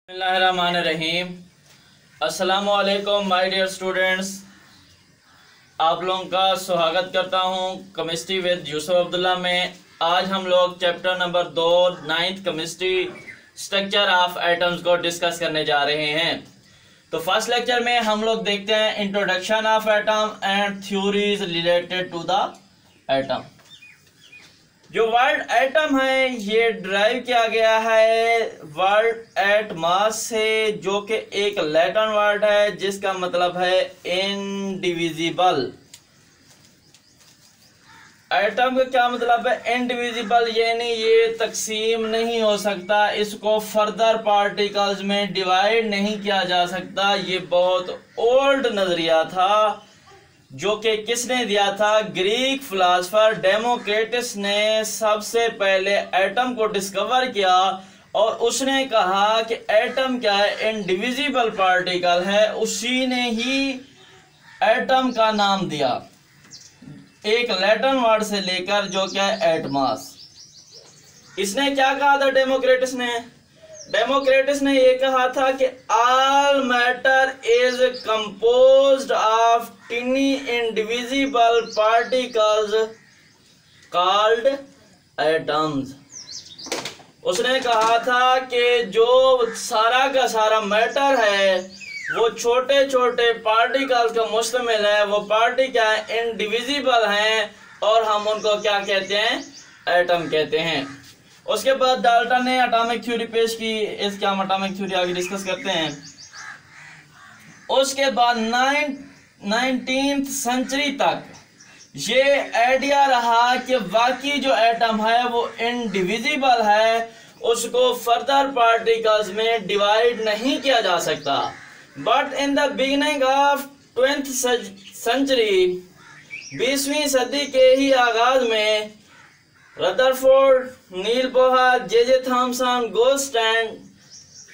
बिस्मिल्लाहिर्रहमानिर्रहीम। अस्सलामुअलैकुम my dear students, आप लोगों का स्वागत करता हूं केमिस्ट्री विद यूसुफ अब्दुल्ला में। आज हम लोग chapter number 2 9th chemistry structure of atoms को डिस्कस करने जा रहे हैं। तो फर्स्ट लेक्चर में हम लोग देखते हैं introduction of atom and theories related to the atom. जो वर्ड एटम है ये ड्राइव किया गया है वर्ड एट मास से, जो कि एक लैटिन वर्ड है जिसका मतलब है इनडिविजिबल। एटम का क्या मतलब है? इनडिविजिबल, यानी ये तकसीम नहीं हो सकता, इसको फर्दर पार्टिकल्स में डिवाइड नहीं किया जा सकता। ये बहुत ओल्ड नजरिया था जो कि किसने दिया था? ग्रीक फिलासफर डेमोक्रिटस ने सबसे पहले एटम को डिस्कवर किया और उसने कहा कि एटम क्या है? इनडिविजिबल पार्टिकल है। उसी ने ही एटम का नाम दिया, एक लैटिन वर्ड से लेकर, जो क्या है एटमास। इसने क्या कहा था डेमोक्रिटस ने? डेमोक्रिटस ने यह कहा था कि all matter is composed of टिनी indivisible particles called atoms. उसने कहा था कि जो सारा का सारा मैटर है वो छोटे छोटे पार्टिकल्स का मुश्तमिल है। वो पार्टिकल क्या है? इंडिविजिबल हैं और हम उनको क्या कहते हैं? एटम कहते हैं। उसके बाद डाल्टन ने एटॉमिक थ्योरी पेश की। इसके हम एटॉमिक थ्योरी आगे डिस्कस करते हैं। उसके बाद 19th सेंचुरी तक ये आइडिया रहा कि वाकई जो एटम है वो इनडिविजिबल है, उसको फर्दर पार्टिकल्स में डिवाइड नहीं किया जा सकता। But in the beginning of 20th century, 20वीं सदी के ही आगाज में, Rutherford, Niels Bohr, J Thomson, Goldstein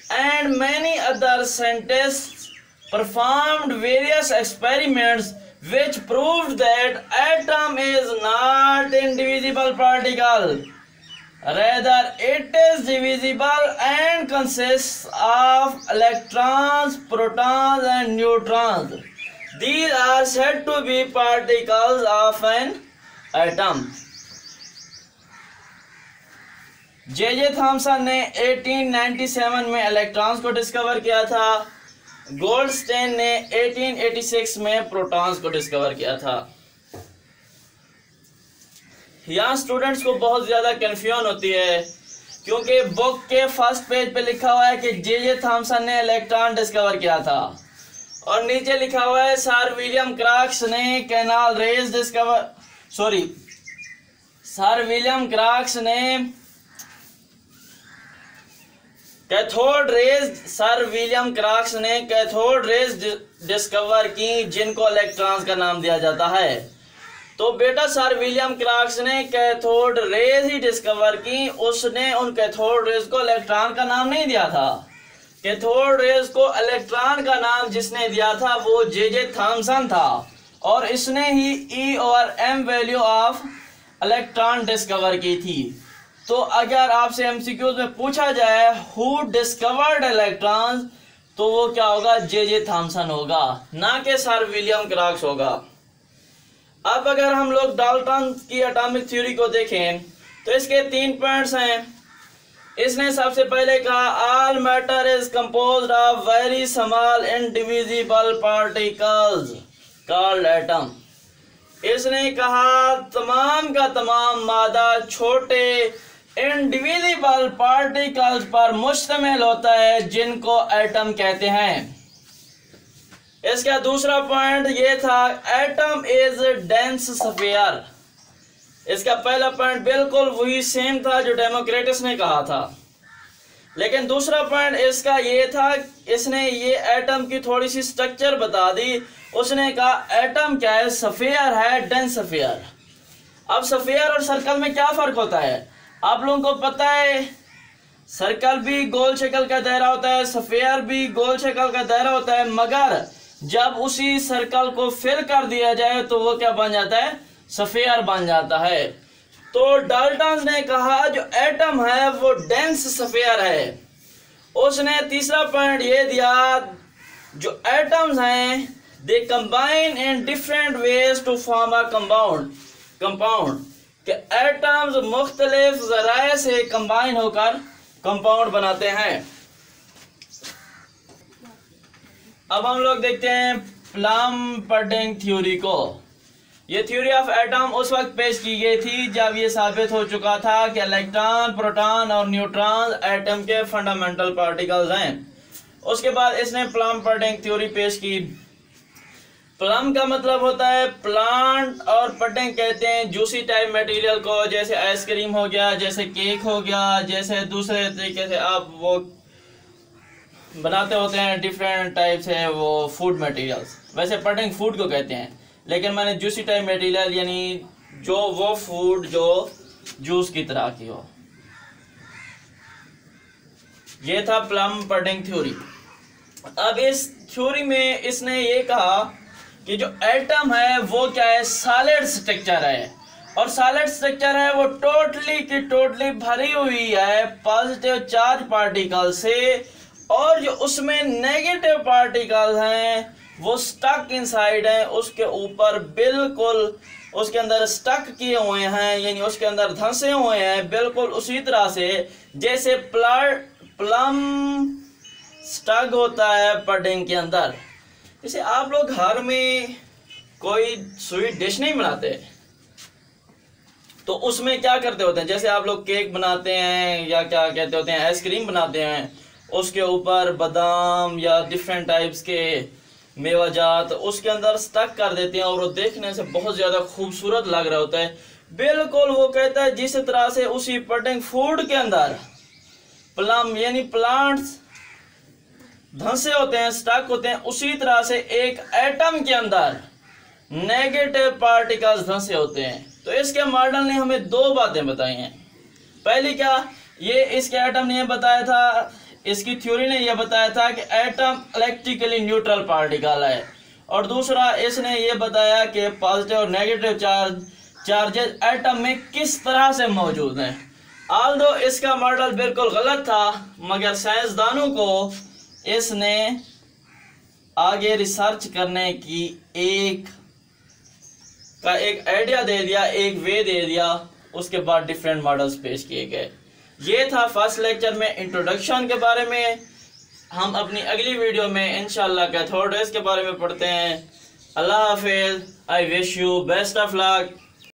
and many other scientists performed various experiments which proved that atom is not indivisible particle, rather it is divisible and consists of electrons, protons and neutrons. These are said to be particles of an atom. J Thomson ने 1897 में electrons को discover किया था। Goldstein ने 1886 में protons को discover किया था। यहाँ स्टूडेंट्स को बहुत ज़्यादा कंफ्यूजन होती है क्योंकि बुक के फर्स्ट पेज पे लिखा हुआ है कि जे थॉमसन ने इलेक्ट्रॉन डिस्कवर किया था और नीचे लिखा हुआ है सर विलियम क्रॉक्स ने canal rays discover, sir William Crookes ने cathode rays, sir William Crookes ने कैथोड रेज डिस्कवर की जिनको इलेक्ट्रॉन्स का नाम दिया जाता है। तो बेटा सर विलियम क्रॉक्स ने कैथोड रेज ही डिस्कवर की, उसने उन कैथोड रेज को इलेक्ट्रॉन का नाम नहीं दिया था। कैथोड रेज को इलेक्ट्रॉन का नाम जिसने दिया था वो जे थॉमसन था और इसने ही ई और m value of electron discover की थी। तो अगर आपसे एमसीक्यूज में पूछा जाए हु डिस्कवर्ड इलेक्ट्रॉन्स, तो वो क्या होगा? जे थॉमसन होगा, ना कि सर विलियम क्रॉक्स होगा। अब अगर हम लोग डाल्टन की एटॉमिक थ्योरी को देखें तो इसके 3 पॉइंट्स हैं। इसने सबसे पहले कहा all matter is composed of very small indivisible particles called atom. इसने कहा तमाम का तमाम मादा छोटे इंडिविजिबल पार्टिकल्स पर मुश्तमिल होता है जिनको एटम कहते हैं। इसका दूसरा पॉइंट ये था एटम इज डेंस स्फीयर। इसका पहला पॉइंट बिल्कुल वही सेम था जो डेमोक्रिटस ने कहा था, लेकिन दूसरा पॉइंट इसका ये था, इसने ये एटम की थोड़ी सी स्ट्रक्चर बता दी। उसने कहा एटम क्या है? स्फीयर है, डेंस स्फीयर। अब स्फीयर और सर्कल में क्या फर्क होता है? आप लोगों को पता है सर्कल भी गोल शक्ल का दायरा होता है, स्फीयर भी गोल शक्ल का दायरा होता है, मगर जब उसी सर्कल को फिल कर दिया जाए तो वो क्या बन जाता है? स्फीयर बन जाता है। तो डाल्टन ने कहा जो एटम है वो डेंस स्फीयर है उसने तीसरा पॉइंट ये दिया, जो एटम्स हैं they combine in different ways to form a compound के एटम्स मुख्तलिफ जराए से कंबाइन होकर कंपाउंड बनाते हैं। अब हम लोग देखते हैं प्लम-पडिंग थ्योरी को। ये थ्योरी ऑफ एटम उस वक्त पेश की गई थी जब ये साबित हो चुका था कि इलेक्ट्रॉन, प्रोटॉन और न्यूट्रॉन एटम के फंडामेंटल पार्टिकल्स हैं। उसके बाद इसने प्लम-पडिंग थ्योरी पेश की। प्लम का मतलब होता है प्लांट और पडिंग कहते हैं जूसी टाइप मटेरियल को, जैसे आइसक्रीम हो गया, जैसे केक हो गया, जैसे दूसरे तरीके से आप वो बनाते होते हैं डिफरेंट टाइप से वो फूड मटेरियल्स। वैसे पडिंग फूड को कहते हैं, लेकिन मैंने जूसी टाइप मटेरियल यानी जो वो फूड जो जूस की तरह की हो। ये था प्लम-पडिंग थ्योरी। अब इस थ्योरी में इसने ये कहा कि जो एटम है वो क्या है, सॉलिड स्ट्रक्चर है, और सॉलिड स्ट्रक्चर है वो टोटली की टोटली भरी हुई है पॉजिटिव चार्ज पार्टिकल से, और जो उसमें नेगेटिव पार्टिकल्स हैं वो स्टक इनसाइड है, उसके ऊपर बिल्कुल उसके अंदर स्टक किए हुए हैं, यानी उसके अंदर धंसे हुए हैं, बिल्कुल उसी तरह से जैसे प्लम स्टक होता है पडिंग के अंदर। जैसे आप लोग घर में कोई स्वीट डिश नहीं बनाते तो उसमें क्या करते होते हैं, जैसे आप लोग केक बनाते हैं या क्या कहते होते हैं आइसक्रीम बनाते हैं, उसके ऊपर बादाम या डिफरेंट टाइप्स के मेवाजात उसके अंदर स्टक कर देते हैं और वो देखने से बहुत ज़्यादा खूबसूरत लग रहा होता है। बिल्कुल वो कहता है जिस तरह से उसी पडिंग फूड के अंदर प्लम यानी प्लांट्स धंसे होते हैं, स्टक होते हैं, उसी तरह से एक एटम के अंदर नेगेटिव पार्टिकल्स धंसे होते हैं। तो इसके मॉडल ने हमें दो बातें बताई हैं। पहली क्या, ये इसके एटम ने बताया था, इसकी थ्योरी ने यह बताया था कि एटम इलेक्ट्रिकली न्यूट्रल पार्टिकल है, और दूसरा इसने ये बताया कि पॉजिटिव और नेगेटिव चार्जेस एटम में किस तरह से मौजूद हैं। आल्दो इसका मॉडल बिल्कुल गलत था, मगर साइंसदानों को इसने आगे रिसर्च करने की एक आइडिया दे दिया, एक वे दे दिया, उसके बाद डिफरेंट मॉडल्स पेश किए गए। ये था फर्स्ट लेक्चर में इंट्रोडक्शन के बारे में। हम अपनी अगली वीडियो में इंशाल्लाह कैथोड रेज के बारे में पढ़ते हैं। अल्लाह हाफिज़। I wish you best of luck.